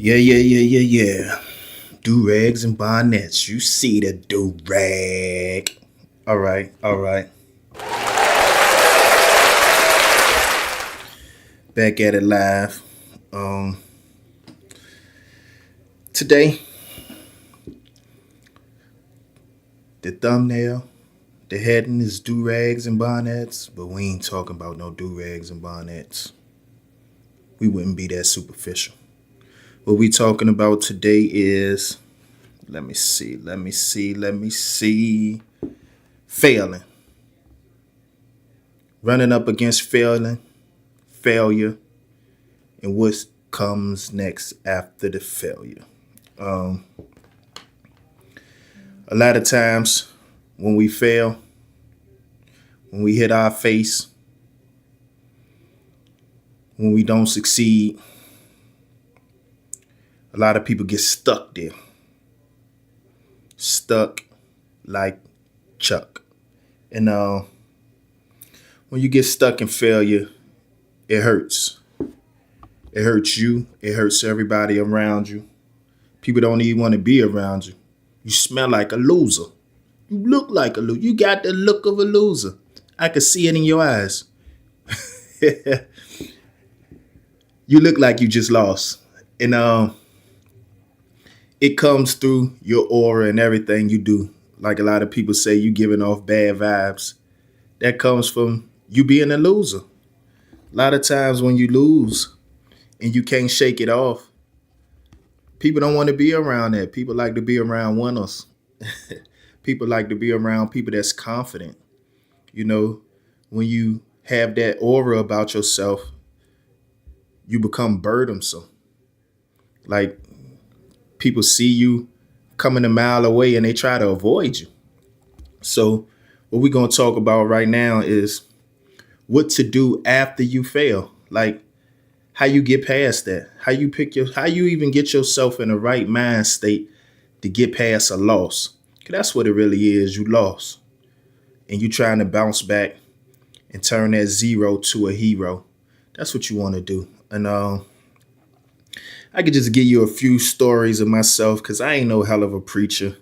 Yeah. Do-rags and bonnets. You see the do-rag. All right. Back at it live. Um, Today, the thumbnail, the heading is do-rags and bonnets, but we ain't talking about no do-rags and bonnets. We wouldn't be that superficial. What we talking about today is, let me see. Failing. Running up against failure, and what comes next after the failure. Um, a lot of times when we fail, when we hit our face, when we don't succeed, a lot of people get stuck there. Stuck like Chuck. And when you get stuck in failure, it hurts. It hurts you. It hurts everybody around you. People don't even want to be around you. You smell like a loser. You look like a loser. You got the look of a loser. I could see it in your eyes. You look like you just lost. And it comes through your aura and everything you do. Like a lot of people say, you giving off bad vibes. That comes from you being a loser. A lot of times when you lose and you can't shake it off, people don't want to be around that. People like to be around winners. People like to be around people that's confident. You know, when you have that aura about yourself, you become burdensome. Like people see you coming a mile away and they try to avoid you. So what we're going to talk about right now is what to do after you fail. Like how you get past that, how you even get yourself in the right mind state to get past a loss. 'Cause that's what it really is. You lost and you trying to bounce back and turn that zero to a hero. That's what you want to do. And I could just give you a few stories of myself because I ain't no hell of a preacher.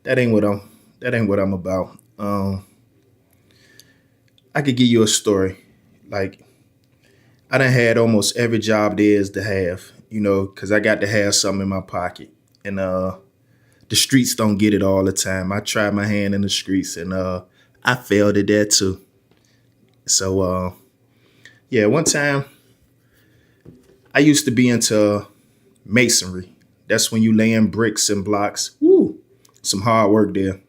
That ain't what I'm about. I could give you a story. Like I done had almost every job there is to have, because I got to have something in my pocket. And the streets don't get it all the time. I tried my hand in the streets and I failed at that too. So yeah, one time I used to be into masonry. That's when you laying bricks and blocks. Woo, some hard work there.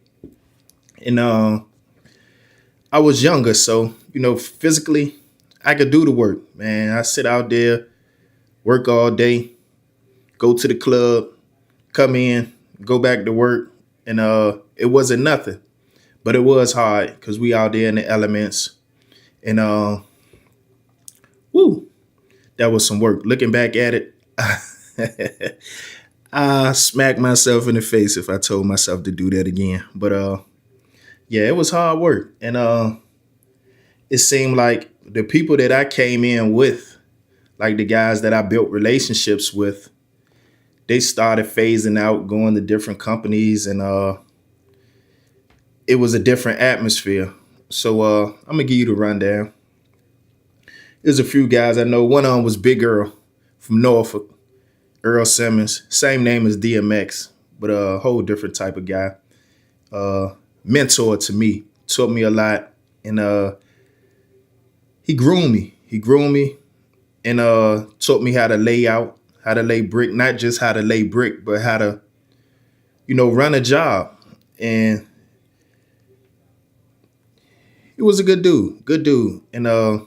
And I was younger, so physically I could do the work. Man, I sit out there, work all day, go to the club, come in, go back to work, and it wasn't nothing, but it was hard because we out there in the elements, and woo, that was some work. Looking back at it, I smack myself in the face if I told myself to do that again. But yeah, it was hard work, and it seemed like the people that I came in with, like the guys that I built relationships with, they started phasing out, going to different companies, and it was a different atmosphere. So I'm gonna give you the rundown. There's a few guys I know. One of them was Big Earl from Norfolk, Earl Simmons, same name as DMX, but a whole different type of guy. Mentor to me, taught me a lot, and he groomed me. He groomed me and taught me how to lay out, how to lay brick, not just how to lay brick, but how to, run a job. And he was a good dude. And a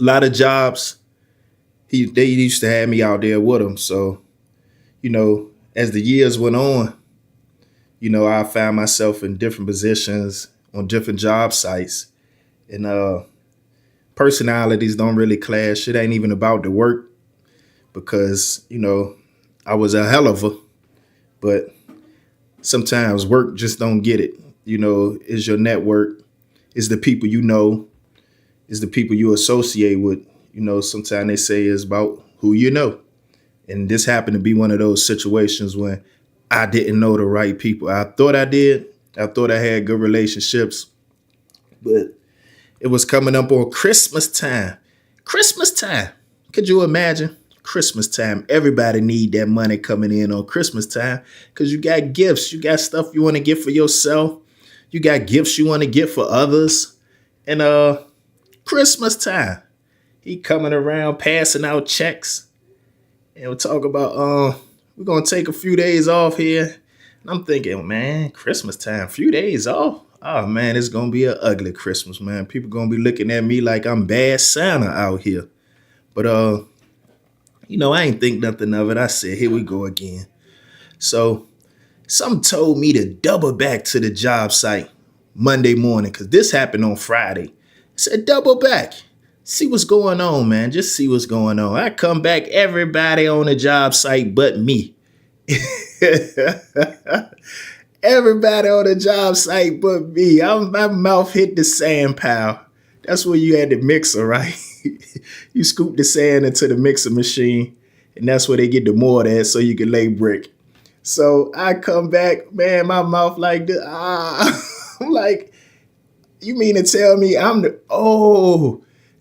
lot of jobs, they used to have me out there with him. So, as the years went on, I found myself in different positions on different job sites. And personalities don't really clash. It ain't even about the work because, I was a hell of a, but sometimes work just don't get it. Is your network, is the people is the people you associate with. Sometimes they say it's about who you know. And this happened to be one of those situations when I didn't know the right people. I thought I did. I thought I had good relationships, but it was coming up on Christmas time. Christmas time. Could you imagine? Christmas time. Everybody need that money coming in on Christmas time because you got gifts. You got stuff you want to get for yourself. You got gifts you want to get for others. And Christmas time. He coming around passing out checks. And we'll talk about we're gonna take a few days off here. And I'm thinking, man, Christmas time, few days off. Oh man, it's gonna be an ugly Christmas, man. People gonna be looking at me like I'm bad Santa out here. But I ain't think nothing of it. I said, here we go again. So some told me to double back to the job site Monday morning, because this happened on Friday. I said, double back. See what's going on, man. Just see what's going on. I come back, everybody on the job site but me. Everybody on the job site but me. My mouth hit the sand pile. That's where you had the mixer, right? You scoop the sand into the mixer machine, and that's where they get the mortar at so you can lay brick. So I come back, man, my mouth like this. I'm like, you mean to tell me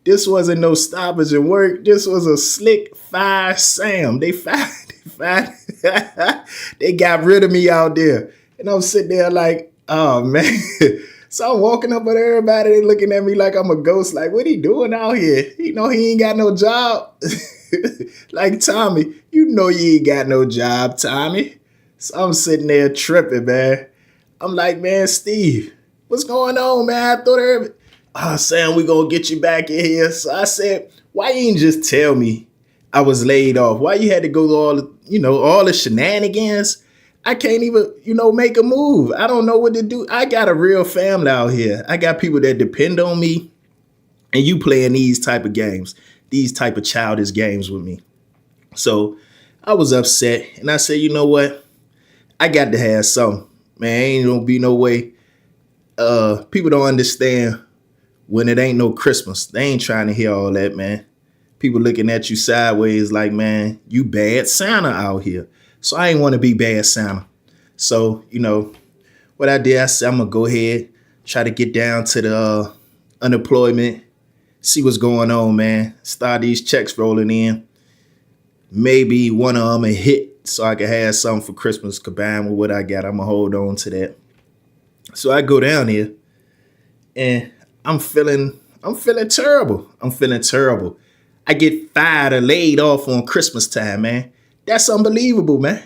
this wasn't no stoppage in work. This was a slick fire Sam. They got rid of me out there. And I'm sitting there like, oh man. So I'm walking up with everybody. They looking at me like I'm a ghost. Like, what he doing out here? He ain't got no job. Like, Tommy, you ain't got no job, Tommy. So I'm sitting there tripping, man. I'm like, man, Steve, what's going on, man? I thought Sam, we gonna get you back in here. So I said, why you ain't just tell me I was laid off? Why you had to go to all the shenanigans? I can't even, make a move. I don't know what to do. I got a real family out here. I got people that depend on me, and you playing these type of games, these type of childish games with me. So I was upset, and I said, you know what? I got to have something. Man, ain't gonna be no way. People don't understand when it ain't no Christmas. They ain't trying to hear all that, man. People looking at you sideways like, man, you bad Santa out here. So I ain't want to be bad Santa. So, what I did, I said, I'm going to go ahead, try to get down to the unemployment, see what's going on, man. Start these checks rolling in. Maybe one of them a hit so I can have something for Christmas combined with what I got. I'm going to hold on to that. So I go down here and I'm feeling terrible. I'm feeling terrible. I get fired or laid off on Christmas time, man. That's unbelievable, man.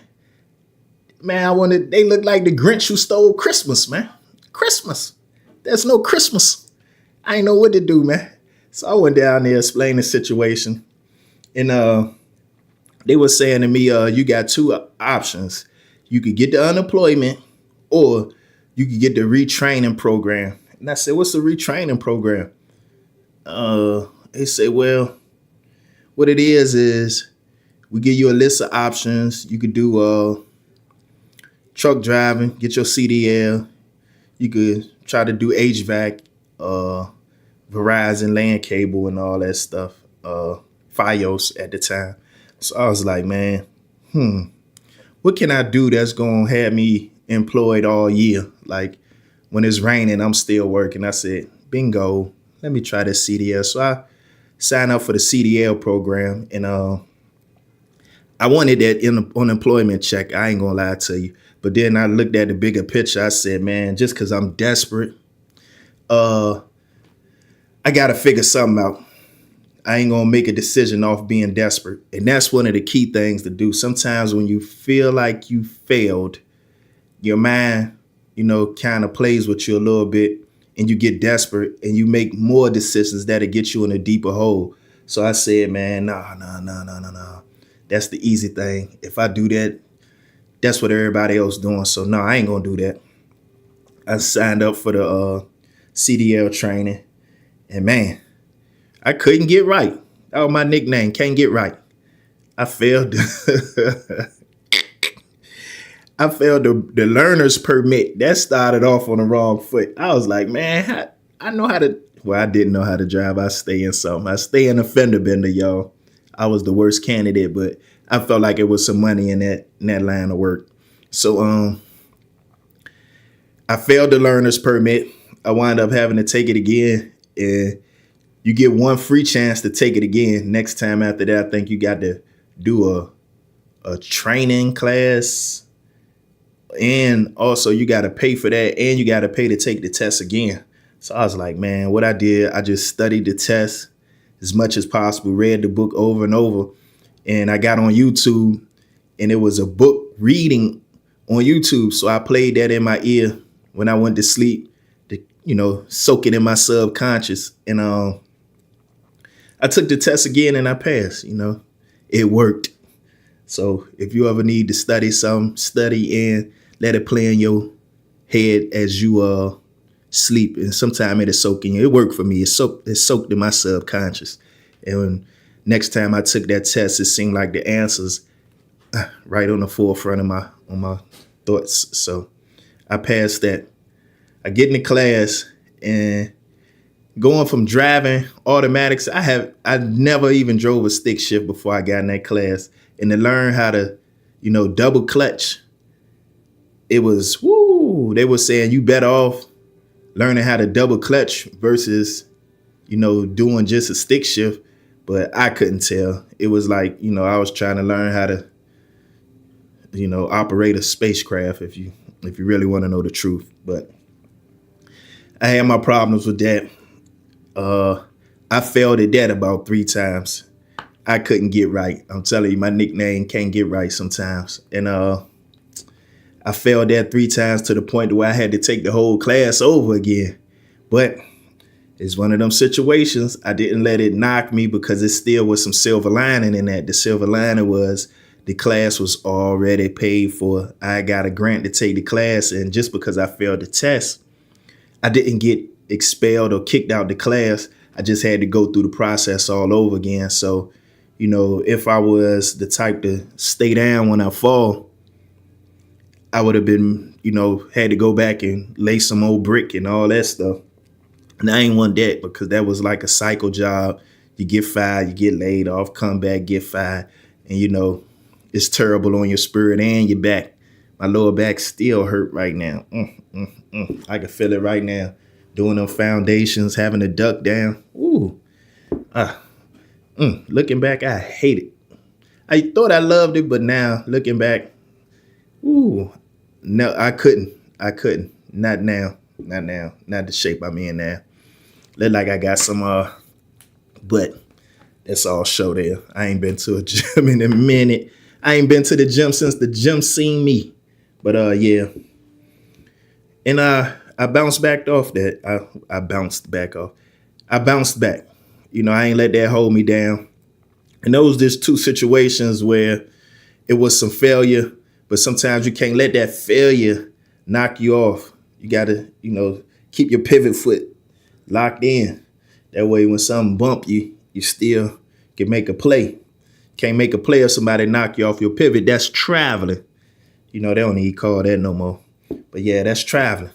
Man, they look like the Grinch who stole Christmas, man. Christmas. There's no Christmas. I ain't know what to do, man. So I went down there, explained the situation. And they were saying to me, you got two options. You could get the unemployment or you could get the retraining program. And I said, what's the retraining program? They said, well, what it is we give you a list of options. You could do truck driving, get your CDL. You could try to do HVAC, Verizon land cable and all that stuff, Fios at the time. So I was like, man, what can I do that's going to have me employed all year? Like when it's raining, I'm still working. I said, bingo, let me try this CDL. So I signed up for the CDL program, and I wanted that unemployment check. I ain't going to lie to you. But then I looked at the bigger picture. I said, man, just because I'm desperate, I got to figure something out. I ain't going to make a decision off being desperate. And that's one of the key things to do. Sometimes when you feel like you failed, your mind, kind of plays with you a little bit, and you get desperate and you make more decisions that'll get you in a deeper hole. So I said, man, no. That's the easy thing. If I do that, that's what everybody else doing. So no, I ain't going to do that. I signed up for the CDL training, and man, I couldn't get right. That was my nickname, can't get right. I failed. I failed the learner's permit. That started off on the wrong foot. I was like, man, I know how to. Well, I didn't know how to drive. I stay in something. I stay in a fender bender, y'all. I was the worst candidate, but I felt like it was some money in that line of work. So I failed the learner's permit. I wound up having to take it again, and you get one free chance to take it again. Next time after that, I think you got to do a training class, and also you got to pay for that, and you got to pay to take the test again. So I was like, man, what I did, I just studied the test as much as possible, read the book over and over, and I got on YouTube, and it was a book reading on YouTube. So I played that in my ear when I went to sleep to, soak it in my subconscious. And I took the test again and I passed. It worked. So if you ever need to study something, study and let it play in your head as you sleep. And sometimes it'll soak in you. It worked for me. It soaked in my subconscious. And when next time I took that test, it seemed like the answers right on the forefront of my thoughts. So I passed that. I get in the class, and going from driving automatics, I never even drove a stick shift before I got in that class. And to learn how to, double clutch, it was woo. They were saying you better off learning how to double clutch versus, doing just a stick shift. But I couldn't tell. It was like, I was trying to learn how to, operate a spacecraft, if you really want to know the truth. But I had my problems with that. I failed at that about 3 times. I couldn't get right. I'm telling you, my nickname can't get right sometimes. And I failed that 3 times to the point where I had to take the whole class over again. But it's one of them situations. I didn't let it knock me because it still was some silver lining in that. The silver lining was the class was already paid for. I got a grant to take the class, and just because I failed the test, I didn't get expelled or kicked out the class. I just had to go through the process all over again. So, if I was the type to stay down when I fall, I would have been, had to go back and lay some old brick and all that stuff. And I ain't want that because that was like a cycle job. You get fired, you get laid off, come back, get fired. And, it's terrible on your spirit and your back. My lower back still hurt right now. I can feel it right now. Doing them foundations, having to duck down. Ooh. Looking back, I hate it. I thought I loved it, but now looking back, ooh, no, I couldn't. Not now. Not the shape I'm in now. Look like I got some but that's all show there. I ain't been to a gym in a minute. I ain't been to the gym since the gym seen me. But yeah. And I bounced back off that. I bounced back off. I bounced back. I ain't let that hold me down. And those just 2 situations where it was some failure, but sometimes you can't let that failure knock you off. You gotta, keep your pivot foot locked in. That way when something bump you, you still can make a play. Can't make a play if somebody knock you off your pivot. That's traveling. They don't even call that no more. But yeah, that's traveling.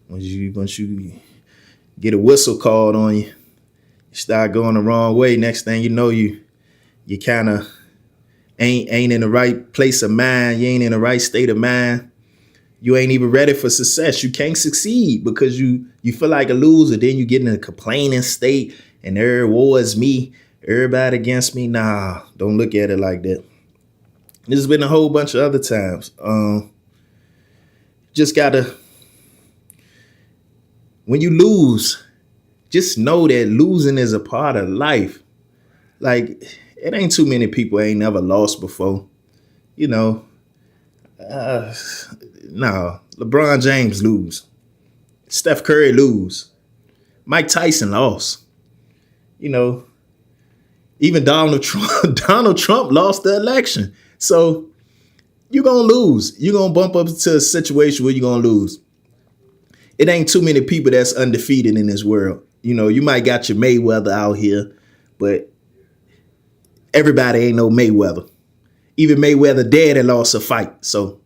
Once you get a whistle called on you, you start going the wrong way. Next thing you know, you kind of ain't in the right place of mind. You ain't in the right state of mind. You ain't even ready for success. You can't succeed because you feel like a loser. Then you get in a complaining state and war is me. Everybody against me. Nah, don't look at it like that. There's been a whole bunch of other times. Just gotta, when you lose, just know that losing is a part of life. Like, it ain't too many people ain't never lost before. No, LeBron James lose. Steph Curry lose. Mike Tyson lost. Even Donald Trump lost the election. So you're going to lose. You're going to bump up to a situation where you're going to lose. It ain't too many people that's undefeated in this world. You might got your Mayweather out here, but everybody ain't no Mayweather. Even Mayweather daddy lost a fight. So,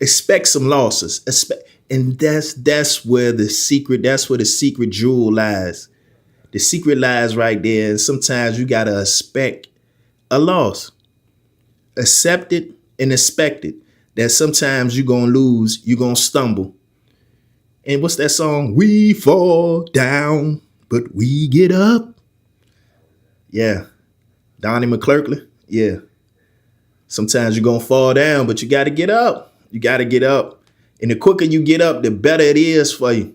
expect some losses. And that's where the secret jewel lies. The secret lies right there. And sometimes you gotta expect a loss. Accept it and expect it. That sometimes you're gonna lose, you're gonna stumble. And what's that song? We fall down, but we get up. Yeah. Donnie McClurkin. Yeah. Sometimes you're gonna fall down, but you gotta get up. You gotta get up. And the quicker you get up, the better it is for you.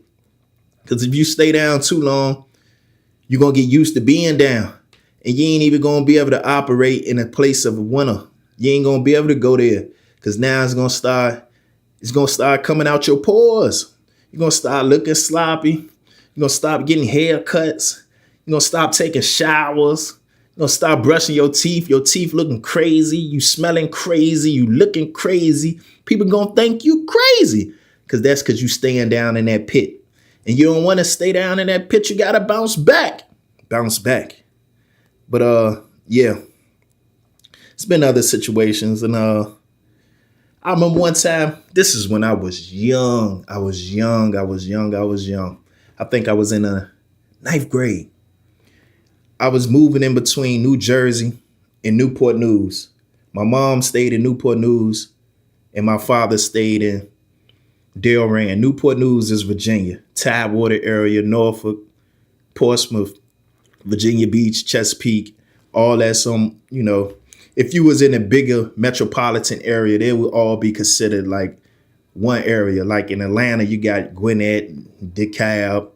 Because if you stay down too long, you're gonna get used to being down. And you ain't even gonna be able to operate in a place of a winner. You ain't gonna be able to go there. Because now it's gonna start coming out your pores. You're gonna start looking sloppy. You're gonna stop getting haircuts. You're gonna stop taking showers. You're gonna start brushing your teeth looking crazy, you smelling crazy, you looking crazy. People gonna think you crazy. Because you staying down in that pit. And you don't want to stay down in that pit. You gotta bounce back. Bounce back. But yeah. It's been other situations. And I remember one time, this is when I was young. I think I was in the 9th grade. I was moving in between New Jersey and Newport News. My mom stayed in Newport News and my father stayed in Delran. Newport News is Virginia, Tidewater area, Norfolk, Portsmouth, Virginia Beach, Chesapeake, all that. If you was in a bigger metropolitan area, they would all be considered like one area. Like in Atlanta, you got Gwinnett, DeKalb,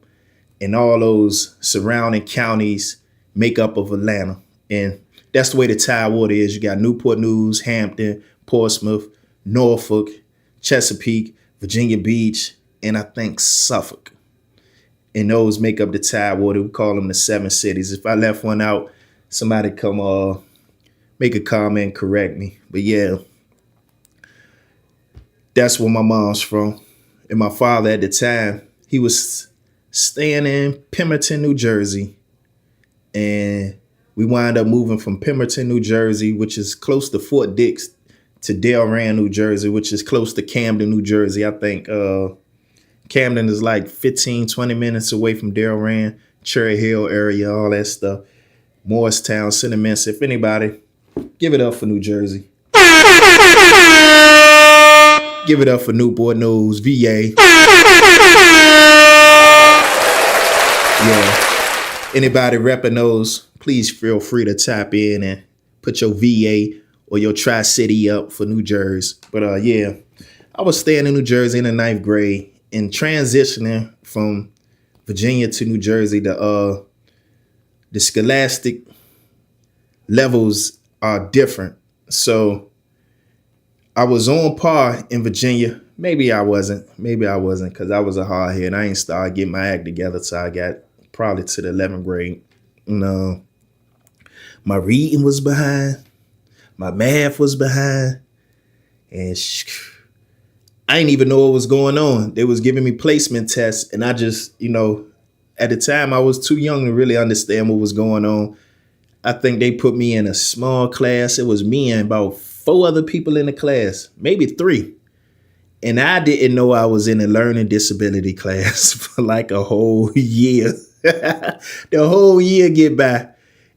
and all those surrounding counties make up of Atlanta. And that's the way the Tidewater is. You got Newport News, Hampton, Portsmouth, Norfolk, Chesapeake, Virginia Beach, and I think Suffolk. And those make up the Tidewater. We call them the 7 cities. If I left one out, somebody come make a comment, correct me. But yeah, that's where my mom's from. And my father at the time, he was staying in Pemberton, New Jersey. And we wound up moving from Pemberton, New Jersey, which is close to Fort Dix, to Delran, New Jersey, which is close to Camden, New Jersey. I think Camden is like 15, 20 minutes away from Delran, Cherry Hill area, all that stuff. Morristown, Cinnamon. If anybody, give it up for New Jersey. Give it up for Newport News, VA. Yeah. Anybody repping those, please feel free to tap in and put your VA or your Tri-City up for New Jersey. But yeah, I was staying in New Jersey in the 9th grade and transitioning from Virginia to New Jersey. The scholastic levels are different. So I was on par in Virginia. Maybe I wasn't because I was a hard head. I ain't started getting my act together till I got probably to the 11th grade. No, my reading was behind. My math was behind. And I didn't even know what was going on. They was giving me placement tests. And I just, at the time I was too young to really understand what was going on. I think they put me in a small class. It was me and about 4 other people in the class, maybe 3. And I didn't know I was in a learning disability class for like a whole year. The whole year get by.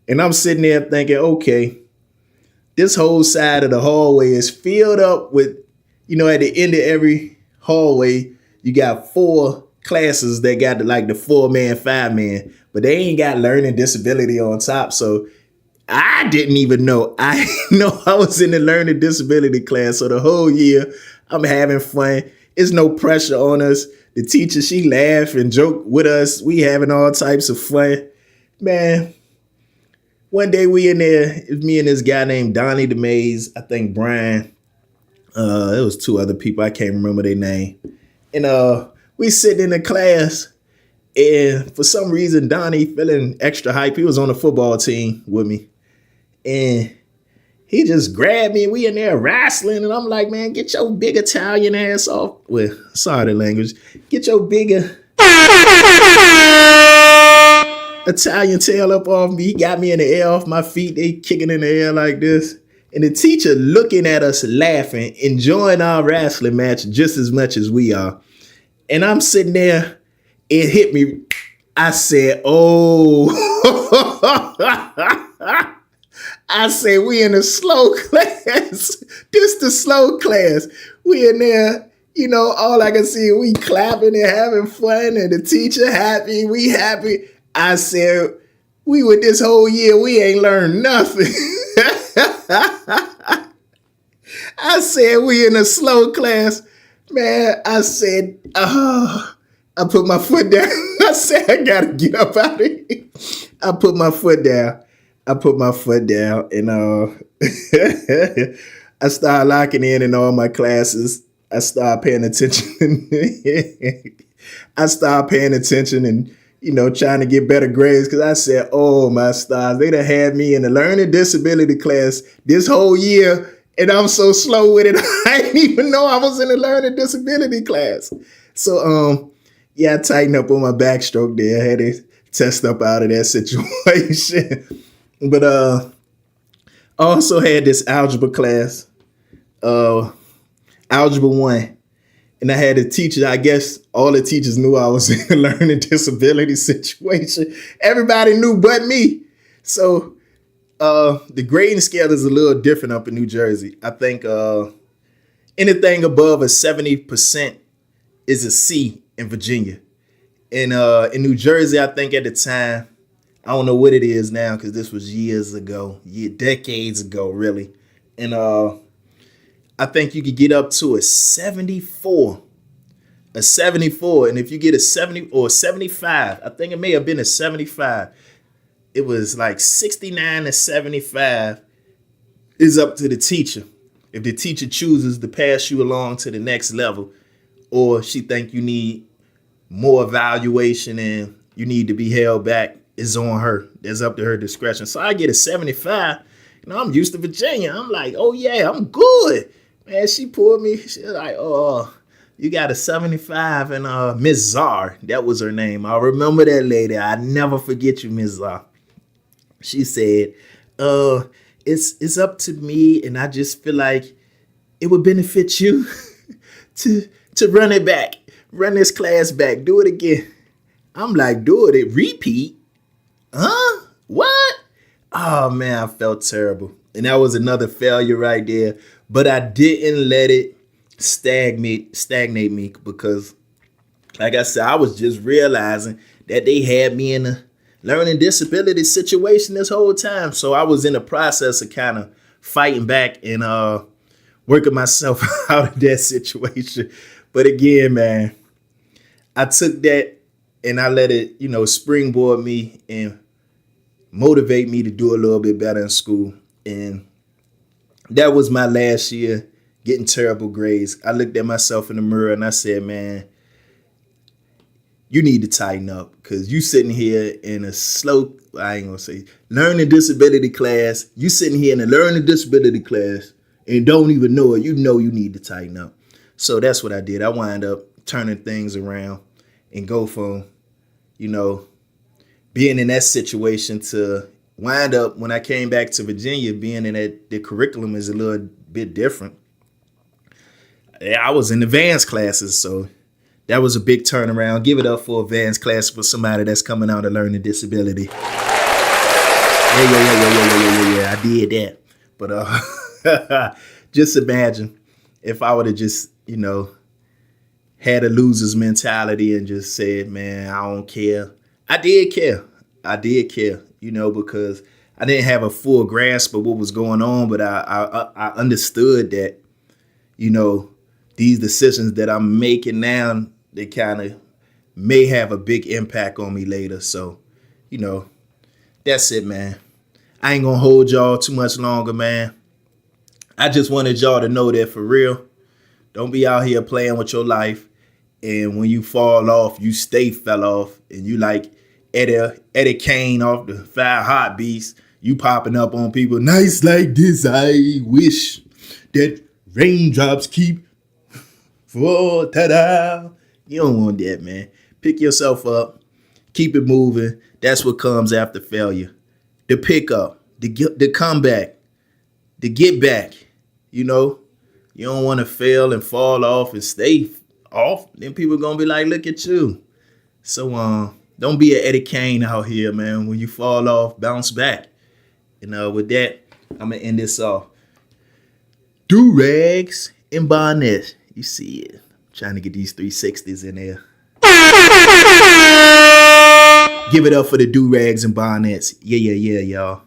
And I'm sitting there thinking, okay, this whole side of the hallway is filled up with, at the end of every hallway, you got 4 classes that got like the 4-man, 5-man, but they ain't got learning disability on top. So I didn't even know. I know I was in the learning disability class. So the whole year I'm having fun. It's no pressure on us. The teacher, she laugh and joke with us. We having all types of fun. Man, one day we in there, it's me and this guy named Donnie DeMays, I think Brian. It was 2 other people. I can't remember their name. And we sitting in the class. And for some reason, Donnie feeling extra hype. He was on the football team with me. And he just grabbed me and we in there wrestling. And I'm like, man, get your big Italian ass off. Well, sorry the language. Get your bigger Italian tail up off me. He got me in the air off my feet. They kicking in the air like this. And the teacher looking at us laughing, enjoying our wrestling match just as much as we are. And I'm sitting there. It hit me. I said, oh. I say we in a slow class. This the slow class. We in there, all I can see we clapping and having fun and the teacher happy, we happy. I said, we with this whole year, we ain't learned nothing. I said, we in a slow class. Man, I said, I put my foot down. I said, I gotta get up out of here. I put my foot down. And I started locking in all my classes. I started paying attention. I started paying attention and, trying to get better grades because I said, oh, my stars, they done had me in the learning disability class this whole year and I'm so slow with it. I didn't even know I was in the learning disability class. So, yeah, I tightened up on my backstroke there. I had to test up out of that situation. But I also had this algebra class, Algebra 1. And I had a teacher, I guess all the teachers knew I was in a learning disability situation. Everybody knew but me. So the grading scale is a little different up in New Jersey. I think anything above a 70% is a C in Virginia. And in New Jersey, I think at the time, I don't know what it is now because this was years ago, decades ago, really. And I think you could get up to a 74. A 74. And if you get a 70 or a 75, I think it may have been a 75. It was like 69 to 75 is up to the teacher. If the teacher chooses to pass you along to the next level, or she think you need more evaluation and you need to be held back, it's on her. That's up to her discretion. So I get a 75. I'm used to Virginia. I'm like, oh yeah, I'm good. Man, she pulled me. She was like, oh, you got a 75 and Miss Czar. That was her name. I remember that lady. I never forget you, Miss Czar. She said, it's up to me, and I just feel like it would benefit you to run it back. Run this class back. Do it again. I'm like, do it. Repeat? Huh? What? Oh, man, I felt terrible. And that was another failure right there. But I didn't let it stagnate me because, like I said, I was just realizing that they had me in a learning disability situation this whole time. So I was in the process of kind of fighting back and working myself out of that situation. But again, man, I took that and I let it, springboard me and motivate me to do a little bit better in school. And that was my last year getting terrible grades. I looked at myself in the mirror and I said, man, you need to tighten up because you sitting here in a learning disability class. You sitting here in a learning disability class and don't even know it. You need to tighten up. So that's what I did. I wound up turning things around and go from, being in that situation to wind up when I came back to Virginia, being in that the curriculum is a little bit different. I was in advanced classes, so that was a big turnaround. Give it up for advanced class for somebody that's coming out of learning disability. Yeah, I did that. But just imagine if I would have just, had a loser's mentality and just said, man, I don't care. I did care, because I didn't have a full grasp of what was going on, but I understood that, these decisions that I'm making now, they kind of may have a big impact on me later. So, that's it, man. I ain't gonna hold y'all too much longer, man. I just wanted y'all to know that for real. Don't be out here playing with your life. And when you fall off, you fell off. And you like Eddie Kane off the 5 Hot Beats. You popping up on people. Nights like this, I wish that raindrops keep for ta-da. You don't want that, man. Pick yourself up. Keep it moving. That's what comes after failure. The pickup, the comeback, the get back. You don't want to fail and fall off and stay off. Then people are going to be like, look at you. So don't be an Eddie Kane out here, man. When you fall off, bounce back. With that, I'm gonna end this off. Do rags and bonnets. You see it. I'm trying to get these 360s in there. Give it up for the do rags and bonnets. Yeah, yeah, yeah, y'all.